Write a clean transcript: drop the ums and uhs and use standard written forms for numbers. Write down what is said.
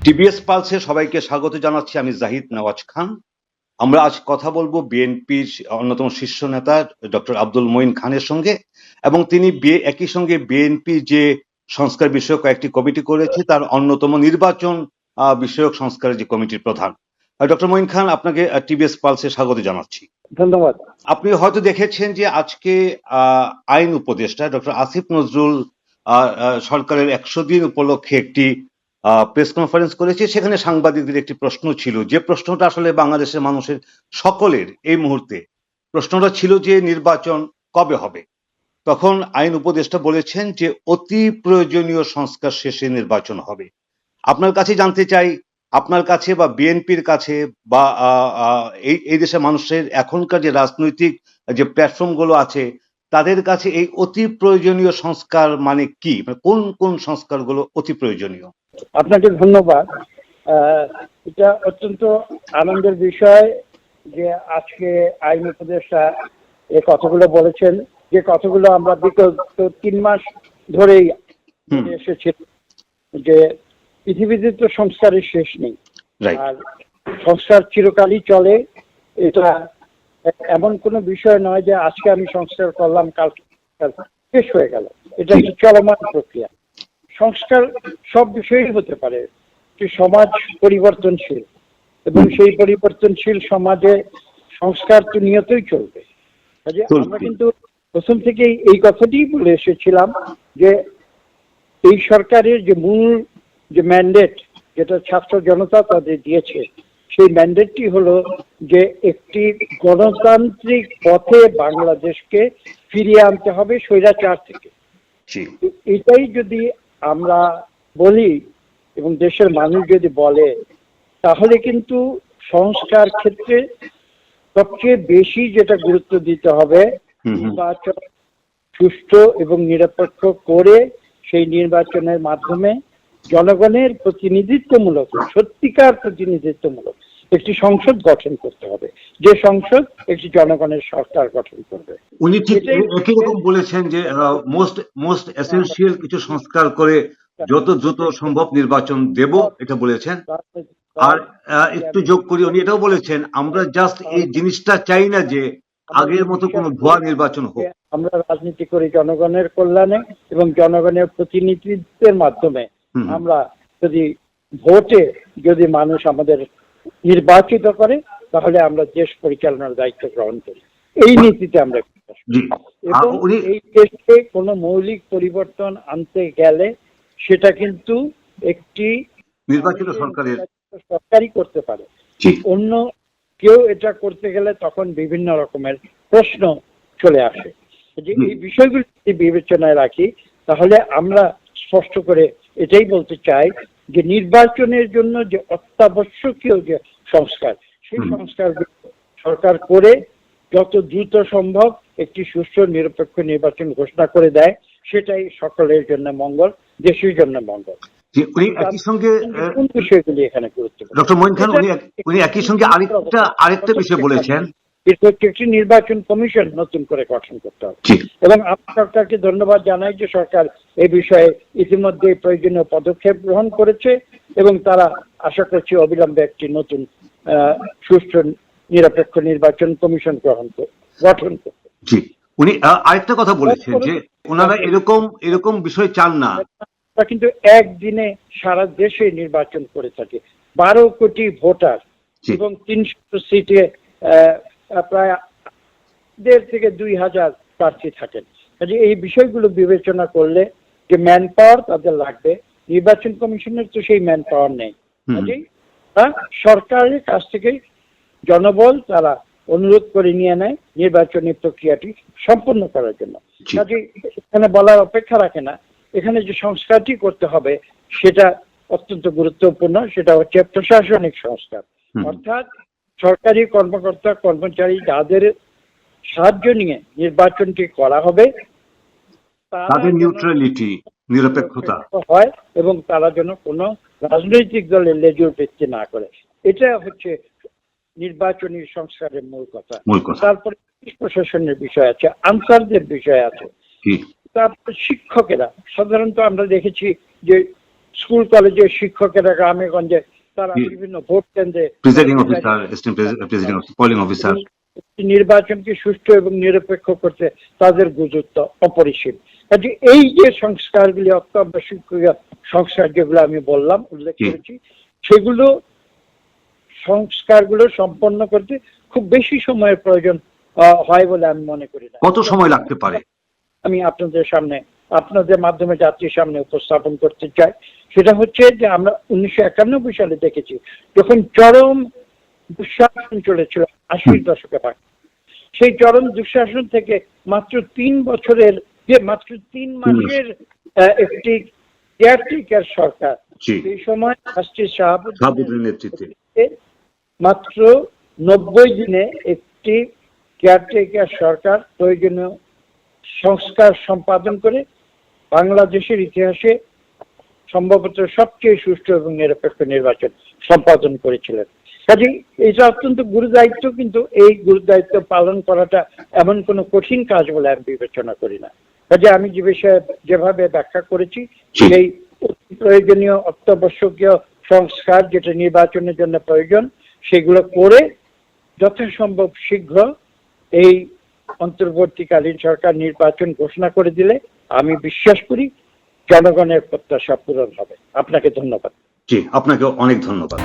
TBS পালসে সবাইকে স্বাগত জানাচ্ছি। আমি জাহিদ নওয়াজ খান। আমরা আজ কথা বলবো বিএনপির অন্যতম শীর্ষ নেতা ডক্টর আব্দুল মঈন খানের সঙ্গে, এবং তিনি একই সঙ্গে বিএনপি যে সংস্কার বিষয়ক কয়েকটি কমিটি করেছে তার অন্যতম নির্বাচন বিষয়ক সংস্কারের যে কমিটির প্রধান। ডক্টর মঈন খান, আপনাকে টিবিএস পালসে স্বাগত জানাচ্ছি। ধন্যবাদ। আপনি হয়তো দেখেছেন যে আজকে আইন উপদেষ্টা ডক্টর আসিফ নজরুল সরকারের 100 দিন উপলক্ষে একটি প্রেস কনফারেন্স করেছে। সেখানে সাংবাদিকদের একটি প্রশ্ন ছিল, যে প্রশ্নটা আসলে বাংলাদেশের মানুষের সকলের এই মুহূর্তে প্রশ্নটা ছিল যে নির্বাচন কবে হবে। তখন আইন উপদেষ্টা বলেছেন যে অতি প্রয়োজনীয় সংস্কার শেষে নির্বাচন হবে। আপনার কাছে জানতে চাই, আপনার কাছে বা বিএনপির কাছে বা এই দেশের মানুষের এখনকার যে রাজনৈতিক যে প্ল্যাটফর্ম গুলো আছে তাদের কাছে এই অতি প্রয়োজনীয় সংস্কার মানে কি, কোন কোন সংস্কার গুলো অতি প্রয়োজনীয়? আপনাকে ধন্যবাদ। এটা অত্যন্ত আনন্দের বিষয় যে আজকে আইন উপদেষ্টা এই কথাগুলো বলেছেন, যে কথাগুলো আমরা বিগত 3 মাস ধরেই এসেছি, যে পৃথিবীতে তো সংস্কারের শেষ নেই, আর সংস্কার চিরকালই চলে। এটা এমন কোনো বিষয় নয় যে আজকে আমি সংস্কার করলাম কাল শেষ হয়ে গেল। এটা একটি চলমান প্রক্রিয়া। সংস্কার সব বিষয়ই হতে পারে। সমাজ পরিবর্তনশীল, এবং সেই পরিবর্তনশীল সমাজে সংস্কার তো নিয়তই চলবে। আমরা কিন্তু প্রথম থেকেই এই কথাটি বলে এসেছিলাম যে এই সরকারের যে মূল যে ম্যান্ডেট, যেটা ছাত্র জনতা তাদের দিয়েছে, সেই ম্যান্ডেটটি হলো যে একটি গণতান্ত্রিক পথে বাংলাদেশকে ফিরিয়ে আনতে হবে স্বৈরাচার থেকে। এটাই যদি আমরা বলি এবং দেশের মানুষ যদি বলে, তাহলে কিন্তু সংস্কার ক্ষেত্রে সবচেয়ে বেশি যেটা গুরুত্ব দিতে হবে, নির্বাচন সুষ্ঠু এবং নিরপেক্ষ করে সেই নির্বাচনের মাধ্যমে জনগণের প্রতিনিধিত্বমূলক, সত্যিকার প্রতিনিধিত্বমূলক একটি সংসদ গঠন করতে হবে, যে সংসদ একটি জনগণের সরকার গঠন করবে। উনি ঠিক একই রকম বলেছেন যে মোস্ট এসেনশিয়াল কিছু সংস্কার করে যত দ্রুত সম্ভব নির্বাচন দেব, এটা বলেছেন। আর একটু যোগ করি, উনি এটাও বলেছেন আমরা জাস্ট এই জিনিসটা চাই না যে আগের মতো কোনো ভুয়া নির্বাচন হোক। আমরা রাজনীতি করি জনগণের কল্যাণে এবং জনগণের প্রতিনিধিত্বের মাধ্যমে। আমরা যদি ভোটে যদি মানুষ আমাদের নির্বাচিত করে, তাহলে আমরা দেশ পরিচালনার দায়িত্ব গ্রহণ করি। এই নীতিতে আমরা এবং এই দেশে কোনো মৌলিক পরিবর্তন আনতে গেলে সেটা কিন্তু একটি নির্বাচিত সরকারই করতে পারে। অন্য কেউ এটা করতে গেলে তখন বিভিন্ন রকমের প্রশ্ন চলে আসে। যে এই বিষয়গুলি যদি বিবেচনায় রাখি, তাহলে আমরা স্পষ্ট করে এটাই বলতে চাই যে নির্বাচনের জন্য যে অত্যাবশ্যকীয় যে সংস্কার, সেই সংস্কার সরকার করে যত দ্রুত সম্ভব একটি সুষ্ঠু নিরপেক্ষ নির্বাচন ঘোষণা করে দেয়, সেটাই সকলের জন্য মঙ্গল, দেশের জন্য মঙ্গল। উনি একই সঙ্গে কোন বিষয়গুলি এখানে গুরুত্বপূর্ণ, ডক্টর মঈন খান, উনি একই সঙ্গে আরেকটা বিষয় বলেছেন, একটি নির্বাচন কমিশন নতুন করে গঠন করতে হবে। এবং আমরা সরকারকে ধন্যবাদ জানাই যে সরকার এই বিষয়ে ইতিমধ্যে প্রয়োজনীয় পদক্ষেপ গ্রহণ করেছে এবং তারা আশা করছি অবিলম্বে একটি নতুন সুষ্ঠু নিরপেক্ষ নির্বাচন কমিশন গঠন করবে। উনি আরেকটা কথা বলেছেন যে ওনারা এরকম বিষয় চান না। কিন্তু একদিনে সারা দেশে নির্বাচন করে থাকে, 12 কোটি ভোটার এবং 300 সিটে প্রায় 1,500 থেকে 2,000 প্রার্থী থাকেন। এই বিষয়গুলো বিবেচনা করলে যে ম্যান পাওয়ার তাদের লাগবে, নির্বাচন কমিশনের তো সেই ম্যান পাওয়ার নেই। সরকারের কাছ থেকে জনবল তারা অনুরোধ করে নিয়ে নেয় নির্বাচনী প্রক্রিয়াটি সম্পন্ন করার জন্য। কাজে এখানে বলার অপেক্ষা রাখে না, এখানে যে সংস্কারটি করতে হবে সেটা অত্যন্ত গুরুত্বপূর্ণ। সেটা হচ্ছে প্রশাসনিক সংস্কার, অর্থাৎ সরকারি কর্মকর্তা কর্মচারী যাদের সাহায্য নিয়ে নির্বাচনটি করা হবে তাদের নিউট্রালিটি, নিরপেক্ষতা হয় এবং তারা যেন কোনো রাজনৈতিক দলের লেজুর ভিত্তি না করে। এটা হচ্ছে নির্বাচনী সংস্কারের মূল কথা। তারপরে প্রশাসনের বিষয় আছে, আনসারদের বিষয় আছে, তারপর শিক্ষকেরা। সাধারণত আমরা দেখেছি যে স্কুল কলেজের শিক্ষকেরা গ্রামে গঞ্জে তারা জি। বিভিন্ন ভোট কেন্দ্রে presiding officer, assistant presiding officer, polling officer. নির্বাচনকে সুষ্ঠু এবং নিরপেক্ষ করতে তাদের গুরুত্ব অপরিসীম। কাজে এই যে সংস্কারগুলি অত্যাবশ্যকীয় সংস্কার যেগুলো আমি বললাম উল্লেখ জি। করেছি, সেগুলো সংস্কারগুলো সম্পন্ন করতে খুব বেশি সময়ের প্রয়োজন হয় বলে আমি মনে করি না। কত সময় লাগতে পারে? আমি আপনাদের সামনে আপনাদের মাধ্যমে জাতির সামনে উপস্থাপন করতে চাই। সেটা হচ্ছে যে আমরা 1991 সালে দেখেছি যখন চরম দুঃশাসন চলেছিল 80-র দশকে ভাগ, সেই চরম দুঃশাসন থেকে মাত্র 3 বছরের যে মাত্র 3 মাসের একটি কেয়ারটেকার সরকার, জি। সেই সময় আসছে শাহাবুদ্দিনের নেতৃত্বে। মাত্র 90 দিনে একটি কেয়ারটেকার সরকার প্রয়োজনীয় সংস্কার সম্পাদন করে বাংলাদেশের ইতিহাসে সম্ভবত সবচেয়ে সুষ্ঠু এবং নিরপেক্ষ নির্বাচন সম্পাদন করেছিলেন। কাজেই এটা অত্যন্ত গুরুদায়িত্ব, কিন্তু এই গুরুদায়িত্ব পালন করাটা এমন কোনো কঠিন কাজ বলে আমি বিবেচনা করি না। কাজে আমি যে বিষয়ে যেভাবে ব্যাখ্যা করেছি সেই প্রয়োজনীয় অত্যাবশ্যকীয় সংস্কার যেটা নির্বাচনের জন্য প্রয়োজন সেগুলো করে যথাসম্ভব শীঘ্র এই অন্তর্বর্তীকালীন সরকার নির্বাচন ঘোষণা করে দিলে আমি বিশ্বাস করি জনগণের প্রত্যাশা পূরণ হবে। আপনাকে ধন্যবাদ। জি, আপনাকে অনেক ধন্যবাদ।